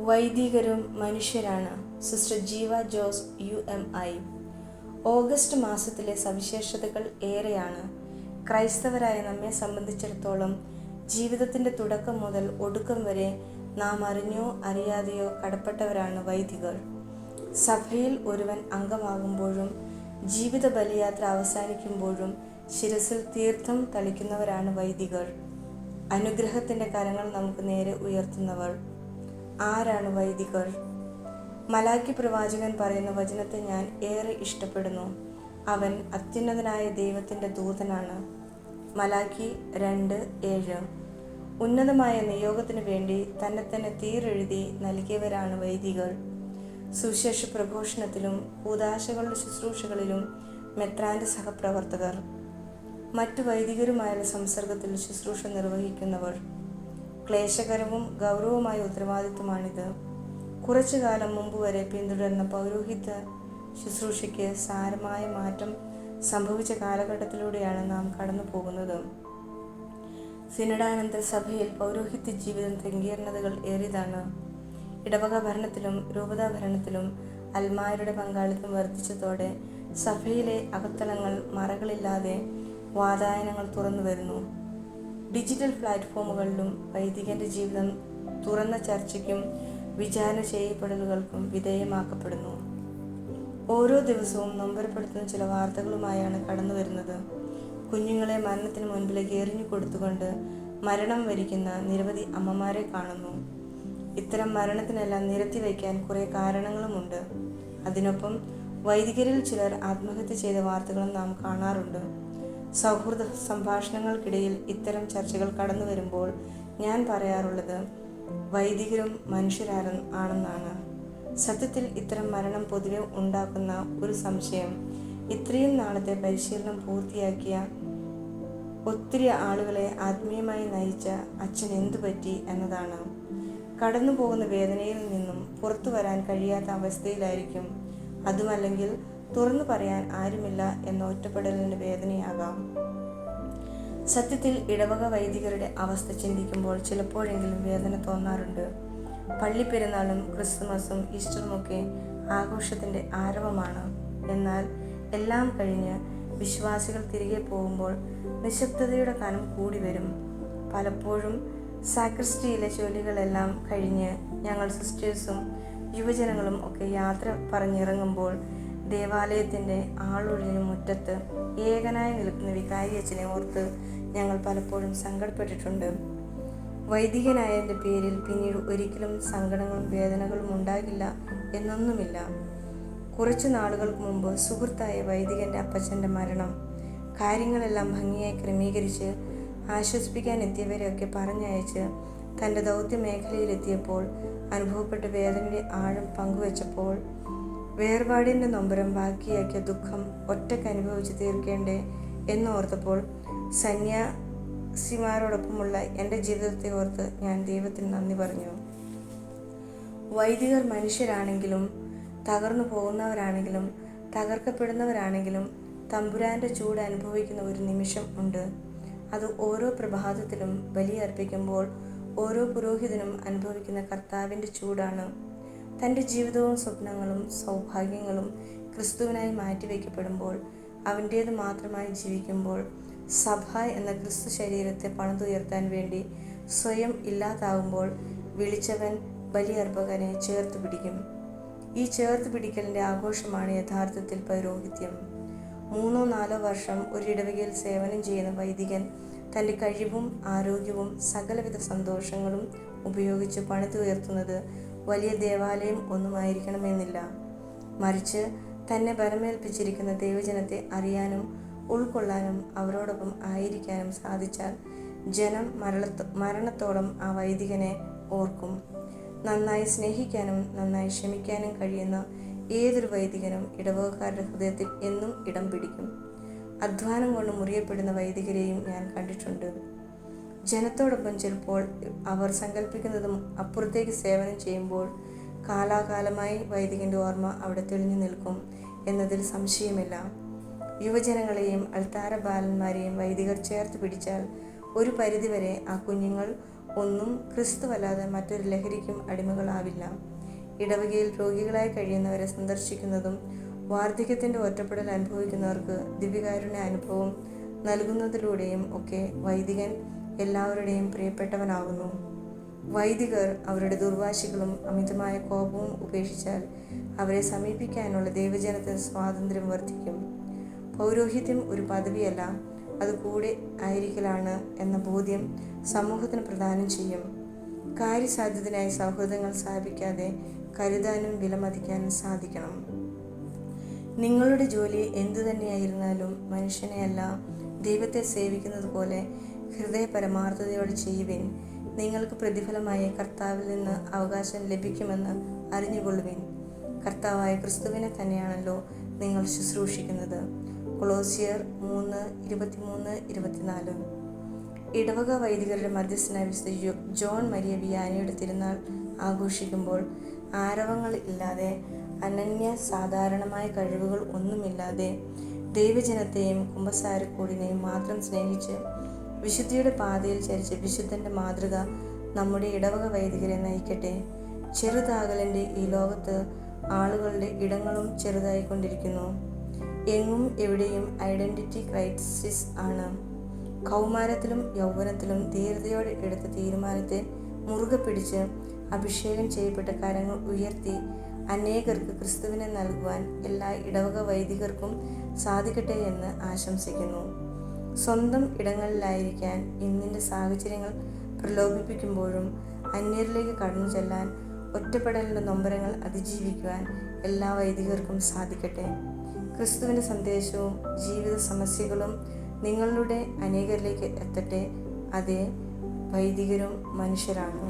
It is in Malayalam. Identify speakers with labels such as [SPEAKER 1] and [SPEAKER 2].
[SPEAKER 1] വൈദികരും മനുഷ്യരാണ്. സിസ്റ്റർ ജീവ ജോസ് UMI. ഓഗസ്റ്റ് മാസത്തിലെ സവിശേഷതകൾ ഏറെയാണ്. ക്രൈസ്തവരായ നമ്മെ സംബന്ധിച്ചിടത്തോളം ജീവിതത്തിൻ്റെ തുടക്കം മുതൽ ഒടുക്കം വരെ നാം അറിഞ്ഞോ അറിയാതെയോ കടപ്പെട്ടവരാണ് വൈദികർ. സഭയിൽ ഒരുവൻ അംഗമാകുമ്പോഴും ജീവിത ബലിയാത്ര അവസാനിക്കുമ്പോഴും ശിരസിൽ തീർത്ഥം തളിക്കുന്നവരാണ് വൈദികർ. അനുഗ്രഹത്തിൻ്റെ കരങ്ങൾ നമുക്ക് നേരെ ഉയർത്തുന്നവർ. ആരാണ് വൈദികർ? മലാക്കി പ്രവാചകൻ പറയുന്ന വചനത്തെ ഞാൻ ഏറെ ഇഷ്ടപ്പെടുന്നു. അവൻ അത്യുന്നതനായ ദൈവത്തിൻ്റെ ദൂതനാണ്. മലാക്കി 2:7. ഉന്നതമായ നിയോഗത്തിനു വേണ്ടി തന്നെ തീരെഴുതി നൽകിയവരാണ് വൈദികർ. സുവിശേഷ പ്രഘോഷണത്തിലും കൂദാശകളുടെ ശുശ്രൂഷകളിലും മെത്രാൻ്റെ സഹപ്രവർത്തകർ. മറ്റു വൈദികരുമായുള്ള സംസർഗത്തിൽ ശുശ്രൂഷ നിർവഹിക്കുന്നവർ. ക്ലേശകരവും ഗൗരവമായ ഉത്തരവാദിത്വമാണിത്. കുറച്ചു കാലം മുമ്പ് വരെ പിന്തുടർന്ന പൗരോഹിത്യ ശുശ്രൂഷയ്ക്ക് സാരമായ മാറ്റം സംഭവിച്ച കാലഘട്ടത്തിലൂടെയാണ് നാം കടന്നു പോകുന്നത്. സിനഡാനന്തര സഭയിൽ പൗരോഹിത്യ ജീവിതം സങ്കീർണതകൾ ഏറിയതാണ്. ഇടവക ഭരണത്തിലും രൂപതാ ഭരണത്തിലും അൽമായരുടെ പങ്കാളിത്തം വർദ്ധിച്ചതോടെ സഭയിലെ അകത്തളങ്ങൾ മറകളില്ലാതെ വാതായനങ്ങൾ തുറന്നു വരുന്നു. ഡിജിറ്റൽ പ്ലാറ്റ്ഫോമുകളിലും വൈദികൻ്റെ ജീവിതം തുറന്ന ചർച്ചയ്ക്കും വിചാരണ ചെയ്യപ്പെടലുകൾക്കും വിധേയമാക്കപ്പെടുന്നു. ഓരോ ദിവസവും നൊമ്പരപ്പെടുത്തുന്ന ചില വാർത്തകളുമായാണ് കടന്നു വരുന്നത്. കുഞ്ഞുങ്ങളെ മരണത്തിന് മുൻപിലേക്ക് എറിഞ്ഞു കൊടുത്തുകൊണ്ട് മരണം വരിക്കുന്ന നിരവധി അമ്മമാരെ കാണുന്നു. ഇത്തരം മരണത്തിനെല്ലാം നിരത്തി വയ്ക്കാൻ കുറേ കാരണങ്ങളുമുണ്ട്. അതിനൊപ്പം വൈദികരിൽ ചിലർ ആത്മഹത്യ ചെയ്ത വാർത്തകളും നാം കാണാറുണ്ട്. സൗഹൃദ സംഭാഷണങ്ങൾക്കിടയിൽ ഇത്തരം ചർച്ചകൾ കടന്നു വരുമ്പോൾ ഞാൻ പറയാറുള്ളത് വൈദികരും മനുഷ്യരാണെന്നാണ്. സത്യത്തിൽ ഇത്തരം മരണം പൊതുവെ ഉണ്ടാക്കുന്ന ഒരു സംശയം ഇത്രയും നാളത്തെ പരിശീലനം പൂർത്തിയാക്കിയ ഒത്തിരി ആളുകളെ ആത്മീയമായി നയിച്ച അച്ഛൻ എന്തു പറ്റി എന്നതാണ്. കടന്നു പോകുന്ന വേദനയിൽ നിന്നും പുറത്തു വരാൻ കഴിയാത്ത അവസ്ഥയിലായിരിക്കും. അതുമല്ലെങ്കിൽ തുറന്നു പറയാൻ ആരുമില്ല എന്ന ഒറ്റപ്പെടലിൻ്റെ വേദനയാകാം. സത്യത്തിൽ ഇടവക വൈദികരുടെ അവസ്ഥ ചിന്തിക്കുമ്പോൾ ചിലപ്പോഴെങ്കിലും വേദന തോന്നാറുണ്ട്. പള്ളിപ്പെരുന്നാളും ക്രിസ്തുമസും ഈസ്റ്ററുമൊക്കെ ആഘോഷത്തിൻ്റെ ആരവമാണ്. എന്നാൽ എല്ലാം കഴിഞ്ഞ് വിശ്വാസികൾ തിരികെ പോകുമ്പോൾ നിശബ്ദതയുടെ കനം കൂടി വരും. പലപ്പോഴും സാക്രിസ്റ്റിയിലെ ജോലികളെല്ലാം കഴിഞ്ഞ് ഞങ്ങൾ സിസ്റ്റേഴ്സും യുവജനങ്ങളും ഒക്കെ യാത്ര പറഞ്ഞിറങ്ങുമ്പോൾ ദേവാലയത്തിൻ്റെ ആളൊഴിഞ്ഞ മുറ്റത്ത് ഏകനായി നിൽക്കുന്ന വികാരി അച്ഛനെ ഓർത്ത് ഞങ്ങൾ പലപ്പോഴും സങ്കടപ്പെട്ടിട്ടുണ്ട്. വൈദികനായതിൻ്റെ പേരിൽ പിന്നീട് ഒരിക്കലും സങ്കടങ്ങളും വേദനകളും ഉണ്ടാകില്ല എന്നൊന്നുമില്ല. കുറച്ചു നാളുകൾക്ക് മുമ്പ് സുഹൃത്തായ വൈദികൻ്റെ അപ്പച്ചൻ്റെ മരണം. കാര്യങ്ങളെല്ലാം ഭംഗിയായി ക്രമീകരിച്ച് ആശ്വസിപ്പിക്കാൻ എത്തിയവരെയൊക്കെ പറഞ്ഞയച്ച് തൻ്റെ ദൗത്യ മേഖലയിലെത്തിയപ്പോൾ അനുഭവപ്പെട്ട വേദനയുടെ ആഴം പങ്കുവച്ചപ്പോൾ വേർപാടിൻ്റെ നൊമ്പരം ബാക്കിയാക്കിയ ദുഃഖം ഒറ്റയ്ക്ക് അനുഭവിച്ച് തീർക്കേണ്ടേ എന്നോർത്തപ്പോൾ സന്യാസിമാരോടൊപ്പമുള്ള എൻ്റെ ജീവിതത്തെ ഓർത്ത് ഞാൻ ദൈവത്തിന് നന്ദി പറഞ്ഞു. വൈദികർ മനുഷ്യരാണെങ്കിലും തകർന്നു പോകുന്നവരാണെങ്കിലും തകർക്കപ്പെടുന്നവരാണെങ്കിലും തമ്പുരാൻ്റെ ചൂട് അനുഭവിക്കുന്ന ഒരു നിമിഷം ഉണ്ട്. അത് ഓരോ പ്രഭാതത്തിലും ബലിയർപ്പിക്കുമ്പോൾ ഓരോ പുരോഹിതനും അനുഭവിക്കുന്ന കർത്താവിൻ്റെ ചൂടാണ്. തൻ്റെ ജീവിതവും സ്വപ്നങ്ങളും സൗഭാഗ്യങ്ങളും ക്രിസ്തുവിനായി മാറ്റിവെക്കപ്പെടുമ്പോൾ അവൻ്റേത് മാത്രമായി ജീവിക്കുമ്പോൾ സഭ എന്ന ക്രിസ്തു ശരീരത്തെ പണിതുയർത്താൻ വേണ്ടി സ്വയം ഇല്ലാതാകുമ്പോൾ വിളിച്ചവൻ ബലിയർപ്പകനെ ചേർത്ത് പിടിക്കും. ഈ ചേർത്ത് പിടിക്കലിൻ്റെ ആഘോഷമാണ് യഥാർത്ഥത്തിൽ പൗരോഹിത്യം. 3-4 വർഷം ഒരു ഇടവകയിൽ സേവനം ചെയ്യുന്ന വൈദികൻ തൻ്റെ കഴിവും ആരോഗ്യവും സകലവിധ സന്തോഷങ്ങളും ഉപയോഗിച്ച് പണിതുയർത്തുന്നത് വലിയ ദേവാലയം ഒന്നുമായിരിക്കണമെന്നില്ല. മറിച്ച് തന്നെ ബലമേൽപ്പിച്ചിരിക്കുന്ന ദൈവജനത്തെ അറിയാനും ഉൾക്കൊള്ളാനും അവരോടൊപ്പം ആയിരിക്കാനും സാധിച്ചാൽ ജനം മരണത്തോളം ആ വൈദികനെ ഓർക്കും. നന്നായി സ്നേഹിക്കാനും നന്നായി ക്ഷമിക്കാനും കഴിയുന്ന ഏതൊരു വൈദികനും ഇടവകക്കാരുടെ ഹൃദയത്തിൽ എന്നും ഇടം പിടിക്കും. അധ്വാനം കൊണ്ട് മുറിയപ്പെടുന്ന വൈദികരെയും ഞാൻ കണ്ടിട്ടുണ്ട്. ജനത്തോടൊപ്പം ചിലപ്പോൾ അവർ സങ്കല്പിക്കുന്നതും അപ്പുറത്തേക്ക് സേവനം ചെയ്യുമ്പോൾ കാലാകാലമായി വൈദികൻ്റെ ഓർമ്മ അവിടെ തെളിഞ്ഞു നിൽക്കും എന്നതിൽ സംശയമില്ല. യുവജനങ്ങളെയും അൾത്താര ബാലന്മാരെയും വൈദികർ ചേർത്ത് പിടിച്ചാൽ ഒരു പരിധിവരെ ആ കുഞ്ഞുങ്ങൾ ഒന്നും ക്രിസ്തുവല്ലാതെ മറ്റൊരു ലഹരിക്കും അടിമകളാവില്ല. ഇടവകയിൽ രോഗികളായി കഴിയുന്നവരെ സന്ദർശിക്കുന്നതും വാർദ്ധക്യത്തിൻ്റെ ഒറ്റപ്പെടൽ അനുഭവിക്കുന്നവർക്ക് ദിവ്യകാരുണ്യ അനുഭവം നൽകുന്നതിലൂടെയും ഒക്കെ വൈദികൻ എല്ലാവരുടെയും പ്രിയപ്പെട്ടവനാകുന്നു. വൈദികർ അവരുടെ ദുർവാശികളും അമിതമായ കോപവും ഉപേക്ഷിച്ചാൽ അവരെ സമീപിക്കാനുള്ള ദൈവജനത്തിന് സ്വാതന്ത്ര്യം വർദ്ധിക്കും. പൗരോഹിത്യം ഒരു പദവിയല്ല, അത് കൂടെ ആയിരിക്കലാണ് എന്ന ബോധ്യം സമൂഹത്തിന് പ്രദാനം ചെയ്യും. കാര്യസാധ്യത്തിനായി സൗഹൃദങ്ങൾ സ്ഥാപിക്കാതെ കരുതാനും വിലമതിക്കാനും സാധിക്കണം. നിങ്ങളുടെ ജോലി എന്തു തന്നെയായിരുന്നാലും മനുഷ്യനെയല്ല ദൈവത്തെ സേവിക്കുന്നത് പോലെ ഹൃദയ പരമാർത്ഥതയോടെ ചെയ്യുവിൻ. നിങ്ങൾക്ക് പ്രതിഫലമായി കർത്താവിൽ നിന്ന് അവകാശം ലഭിക്കുമെന്ന് അറിഞ്ഞുകൊള്ളുവിൻ. കർത്താവായ ക്രിസ്തുവിനെ തന്നെയാണല്ലോ നിങ്ങൾ ശുശ്രൂഷിക്കുന്നത്. കൊളോസ്യർ 3:23-24. ഇടവക വൈദികരുടെ മധ്യസ്ഥനായ വിശുദ്ധ ജോൺ മരിയ വിയാനിയുടെ തിരുനാൾ ആഘോഷിക്കുമ്പോൾ ആരവങ്ങൾ ഇല്ലാതെ, അനന്യ സാധാരണമായ കഴിവുകൾ ഒന്നുമില്ലാതെ ദൈവജനത്തെയും കുമ്പസാരക്കൂടിനെയും മാത്രം സ്നേഹിച്ച് വിശുദ്ധിയുടെ പാതയിൽ ചരിച്ച വിശുദ്ധൻ്റെ മാതൃക നമ്മുടെ ഇടവക വൈദികരെ നയിക്കട്ടെ. ചെറുതാകലിൻ്റെ ഈ ലോകത്ത് ആളുകളുടെ ഇടങ്ങളും ചെറുതായിക്കൊണ്ടിരിക്കുന്നു. എങ്ങും എവിടെയും ഐഡൻറ്റിറ്റി ക്രൈസിസ് ആണ്. കൗമാരത്തിലും യൗവനത്തിലും ധീരതയോടെ എടുത്ത തീരുമാനത്തെ മുറുകെ പിടിച്ച് അഭിഷേകം ചെയ്യപ്പെട്ട കരങ്ങൾ ഉയർത്തി അനേകർക്ക് ക്രിസ്തുവിനെ നൽകുവാൻ എല്ലാ ഇടവക വൈദികർക്കും സാധിക്കട്ടെ എന്ന് ആശംസിക്കുന്നു. സ്വന്തം ഇടങ്ങളിലായിരിക്കാൻ ഇന്നിൻ്റെ സാഹചര്യങ്ങൾ പ്രലോഭിപ്പിക്കുമ്പോഴും അന്യരിലേക്ക് കടന്നു ചെല്ലാൻ, ഒറ്റപ്പെടലിൻ്റെ നൊമ്പരങ്ങൾ അതിജീവിക്കുവാൻ എല്ലാ വൈദികർക്കും സാധിക്കട്ടെ. ക്രിസ്തുവിൻ്റെ സന്ദേശവും ജീവിത സമസ്യകളും നിങ്ങളുടെ അനേകരിലേക്ക് എത്തട്ടെ. അതേ, വൈദികരും മനുഷ്യരാണ്.